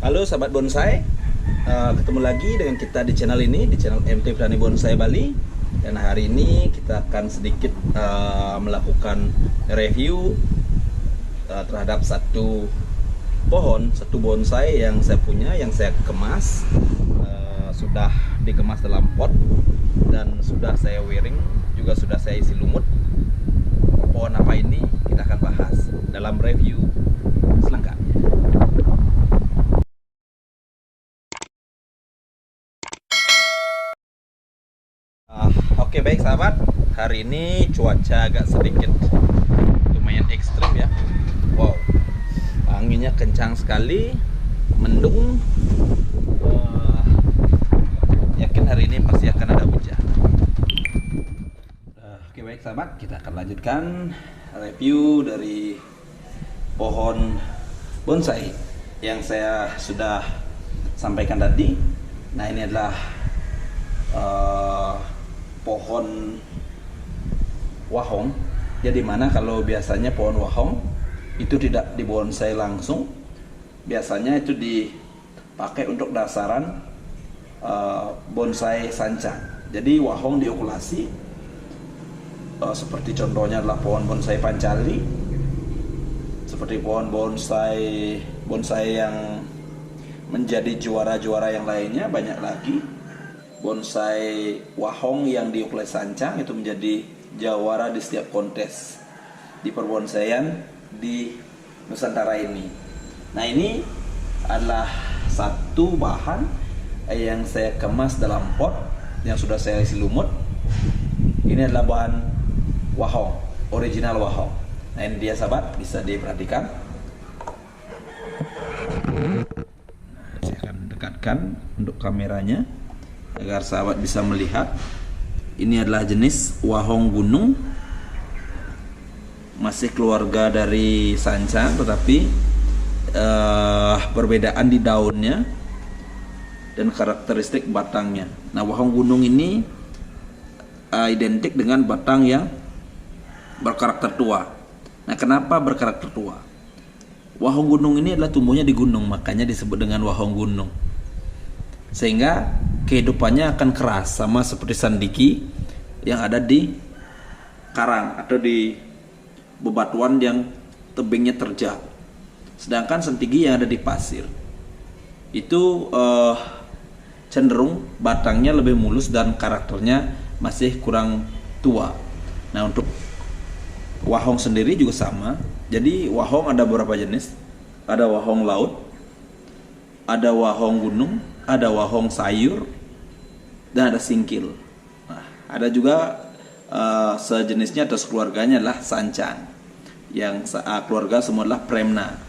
Halo sahabat bonsai, ketemu lagi dengan kita di channel ini, di channel MT Petani Bonsai Bali. Dan hari ini kita akan sedikit melakukan review terhadap satu pohon, satu bonsai yang saya punya, yang saya kemas. Sudah dikemas dalam pot dan sudah saya wiring, juga sudah saya isi lumut. Pohon apa ini kita akan bahas dalam review selengkapnya. Oke, baik sahabat, hari ini cuaca agak sedikit lumayan ekstrim ya. Wow, anginnya kencang sekali, mendung. Yakin hari ini pasti akan ada hujan. Oke baik sahabat, kita akan lanjutkan review dari pohon bonsai yang saya sudah sampaikan tadi. Nah, ini adalah pohon wahong. Jadi mana kalau biasanya pohon wahong itu tidak dibonsai langsung, biasanya itu dipakai untuk dasaran bonsai sancang. Jadi wahong diokulasi, seperti contohnya adalah pohon bonsai pancali, seperti pohon bonsai yang menjadi juara-juara yang lainnya, banyak lagi. Bonsai wahong yang diukulasi sancang itu menjadi jawara di setiap kontes di perbonsaian di Nusantara ini. Nah, ini adalah satu bahan yang saya kemas dalam pot yang sudah saya isi lumut. Ini adalah bahan wahong, original wahong. Nah, ini dia sahabat, bisa diperhatikan. Saya akan dekatkan untuk kameranya agar sahabat bisa melihat. Ini adalah jenis wahong gunung, masih keluarga dari sancang, tetapi perbedaan di daunnya dan karakteristik batangnya. Nah, wahong gunung ini identik dengan batang yang berkarakter tua. Nah, kenapa berkarakter tua? Wahong gunung ini adalah tumbuhnya di gunung, makanya disebut dengan wahong gunung. Sehingga kehidupannya akan keras, sama seperti sandiki yang ada di karang atau di bebatuan yang tebingnya terjal. Sedangkan sentigi yang ada di pasir itu cenderung batangnya lebih mulus dan karakternya masih kurang tua. Nah, untuk wahong sendiri juga sama. Jadi wahong ada beberapa jenis. Ada wahong laut, ada wahong gunung, ada wahong sayur, dan ada singkil. Nah, ada juga sejenisnya atau keluarganya adalah sancang, yang keluarga semua adalah Premna.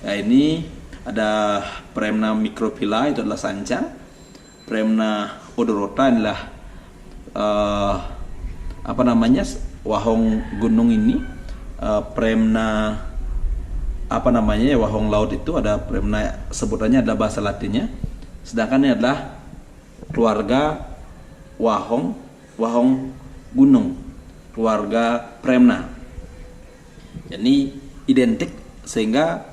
Nah, ini ada Premna microphylla, itu adalah sancang. Premna odorata adalah wahong gunung ini. Premna wahong laut itu ada Premna, sebutannya adalah bahasa Latinnya. Sedangkan ini adalah keluarga wahong gunung, keluarga Premna. Jadi identik, sehingga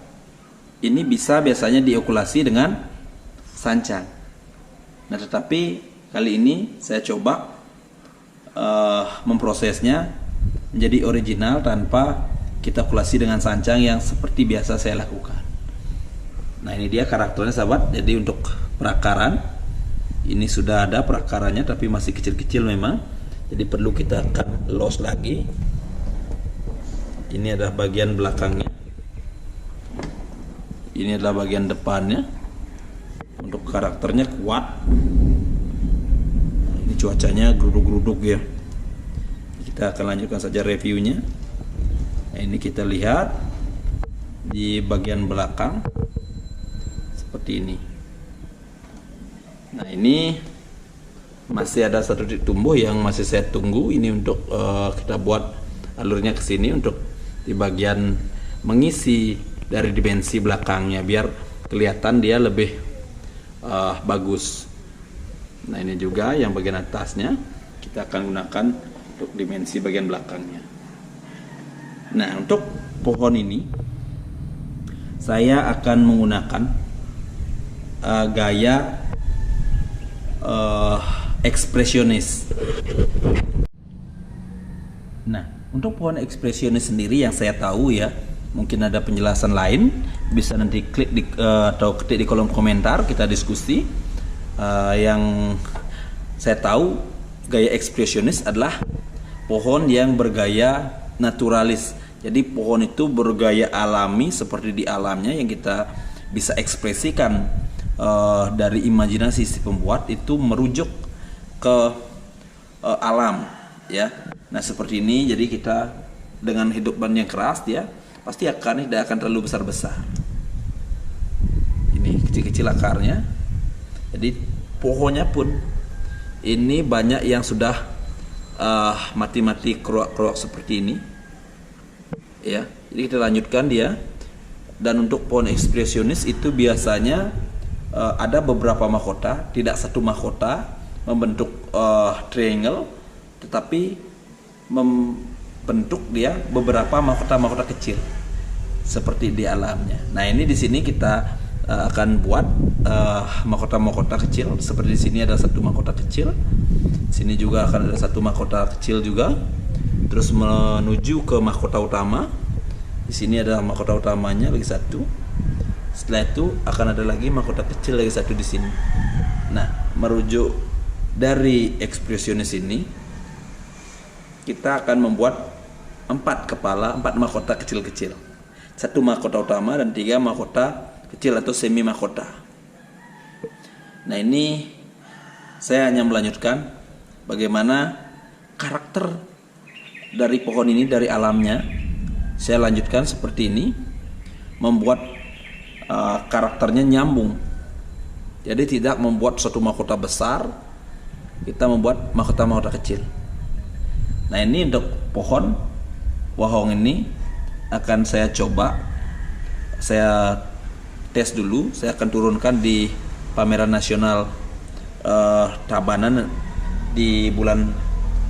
ini biasanya diokulasi dengan sancang. Nah, tetapi kali ini saya coba memprosesnya menjadi original tanpa kita okulasi dengan sancang yang seperti biasa saya lakukan. Nah, ini dia karakternya sahabat. Jadi untuk perakaran ini sudah ada perakarannya, tapi masih kecil-kecil memang. Jadi perlu kita akan los lagi. Ini adalah bagian belakangnya. Ini adalah bagian depannya. Untuk karakternya kuat. Ini cuacanya geruduk-geruduk ya. Kita akan lanjutkan saja reviewnya. Nah, ini kita lihat di bagian belakang seperti ini. Nah, ini masih ada satu titik tumbuh yang masih saya tunggu. Ini untuk kita buat alurnya ke sini untuk di bagian mengisi dari dimensi belakangnya biar kelihatan dia lebih bagus. Nah, ini juga yang bagian atasnya kita akan gunakan untuk dimensi bagian belakangnya. Nah, untuk pohon ini saya akan menggunakan gaya ekspresionis. Nah, untuk pohon ekspresionis sendiri yang saya tahu ya, mungkin ada penjelasan lain, bisa nanti klik atau ketik di kolom komentar, kita diskusi. Yang saya tahu, gaya ekspresionis adalah pohon yang bergaya naturalis. Jadi pohon itu bergaya alami seperti di alamnya, yang kita bisa ekspresikan dari imajinasi si pembuat itu merujuk ke alam ya. Nah seperti ini, jadi kita dengan hidupan yang keras dia pasti tidak akan terlalu besar-besar. Ini kecil-kecil akarnya. Jadi pohonnya pun ini banyak yang sudah mati-mati keruak-keruak seperti ini ya. Jadi kita lanjutkan dia. Dan untuk pohon ekspresionis itu biasanya ada beberapa mahkota, tidak satu mahkota membentuk triangle, tetapi membentuk dia beberapa mahkota-mahkota kecil seperti di alamnya. Nah ini di sini kita akan buat mahkota-mahkota kecil. Seperti di sini ada satu mahkota kecil, sini juga akan ada satu mahkota kecil juga, terus menuju ke mahkota utama. Di sini ada mahkota utamanya lagi satu. Setelah itu akan ada lagi mahkota kecil lagi satu di sini. Nah, merujuk dari ekspresionis ini, kita akan membuat 4 kepala, 4 mahkota kecil-kecil. 1 mahkota utama dan 3 mahkota kecil atau semi mahkota. Nah, ini saya hanya melanjutkan bagaimana karakter dari pohon ini dari alamnya. Saya lanjutkan seperti ini, membuat karakternya nyambung. Jadi tidak membuat suatu mahkota besar, kita membuat mahkota-mahkota kecil. Nah ini untuk pohon wahong ini akan saya coba, saya tes dulu. Saya akan turunkan di pameran nasional Tabanan di bulan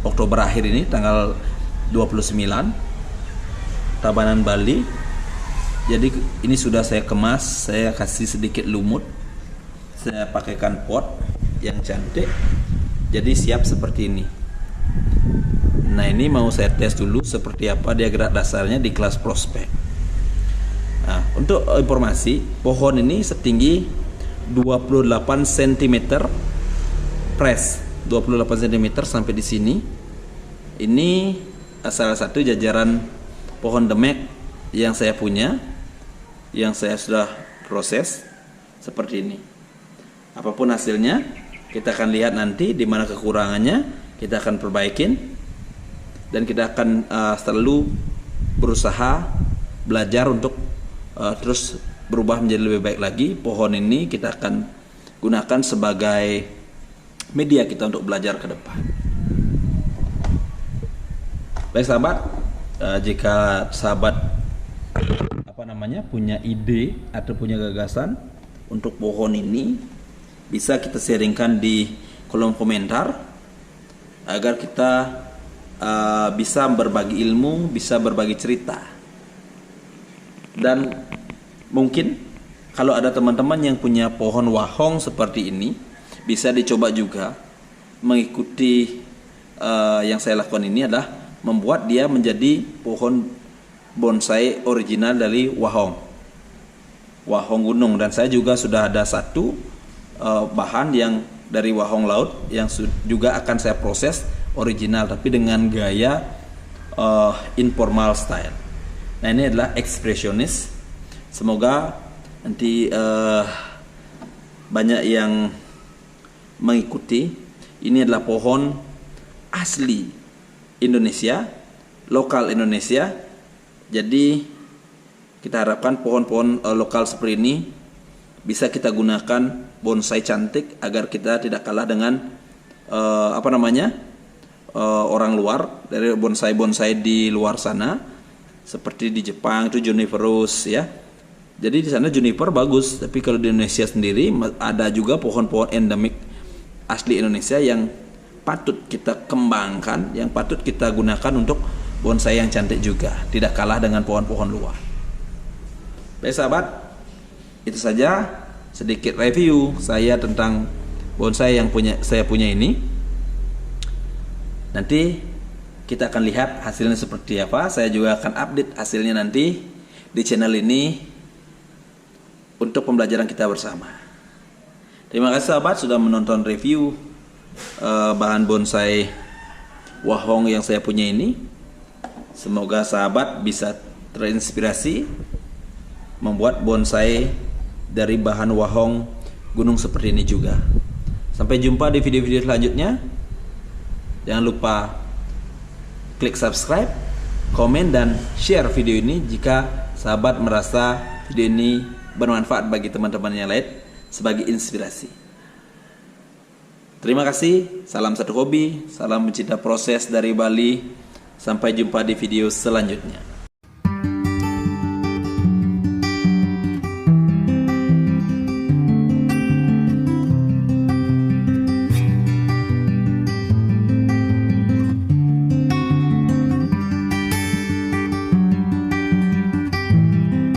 Oktober akhir ini, tanggal 29, Tabanan Bali. Jadi ini sudah saya kemas, saya kasih sedikit lumut, saya pakaikan pot yang cantik, jadi siap seperti ini. Nah ini mau saya tes dulu seperti apa dia gerak dasarnya di kelas prospek. Nah, untuk informasi, pohon ini setinggi 28 cm press, 28 cm sampai di sini. Ini salah satu jajaran pohon demek yang saya punya, yang saya sudah proses seperti ini. Apapun hasilnya, kita akan lihat nanti di mana kekurangannya, kita akan perbaikin, dan kita akan selalu berusaha belajar untuk terus berubah menjadi lebih baik lagi. Pohon ini kita akan gunakan sebagai media kita untuk belajar ke depan. Baik sahabat, jika sahabat punya ide atau punya gagasan untuk pohon ini, bisa kita sharingkan di kolom komentar agar kita bisa berbagi ilmu, bisa berbagi cerita. Dan mungkin kalau ada teman-teman yang punya pohon wahong seperti ini, bisa dicoba juga mengikuti yang saya lakukan ini, adalah membuat dia menjadi pohon bonsai original dari wahong gunung. Dan saya juga sudah ada satu bahan yang dari wahong laut yang juga akan saya proses original, tapi dengan gaya informal style. Nah ini adalah ekspresionis. Semoga nanti banyak yang mengikuti. Ini adalah pohon asli Indonesia, lokal Indonesia. Jadi kita harapkan pohon-pohon lokal seperti ini bisa kita gunakan bonsai cantik, agar kita tidak kalah dengan orang luar, dari bonsai-bonsai di luar sana, seperti di Jepang itu juniperus ya. Jadi di sana juniper bagus, tapi kalau di Indonesia sendiri ada juga pohon-pohon endemik asli Indonesia yang patut kita kembangkan, yang patut kita gunakan untuk bonsai yang cantik juga, tidak kalah dengan pohon-pohon luar. Baik sahabat, itu saja sedikit review saya tentang bonsai yang saya punya ini. Nanti kita akan lihat hasilnya seperti apa. Saya juga akan update hasilnya nanti di channel ini untuk pembelajaran kita bersama. Terima kasih sahabat sudah menonton review bahan bonsai wahong yang saya punya ini. Semoga sahabat bisa terinspirasi membuat bonsai dari bahan wahong gunung seperti ini juga. Sampai jumpa di video-video selanjutnya. Jangan lupa klik subscribe, komen, dan share video ini jika sahabat merasa video ini bermanfaat bagi teman-teman yang lain sebagai inspirasi. Terima kasih, salam satu hobi, salam mencinta proses dari Bali. Sampai jumpa di video selanjutnya.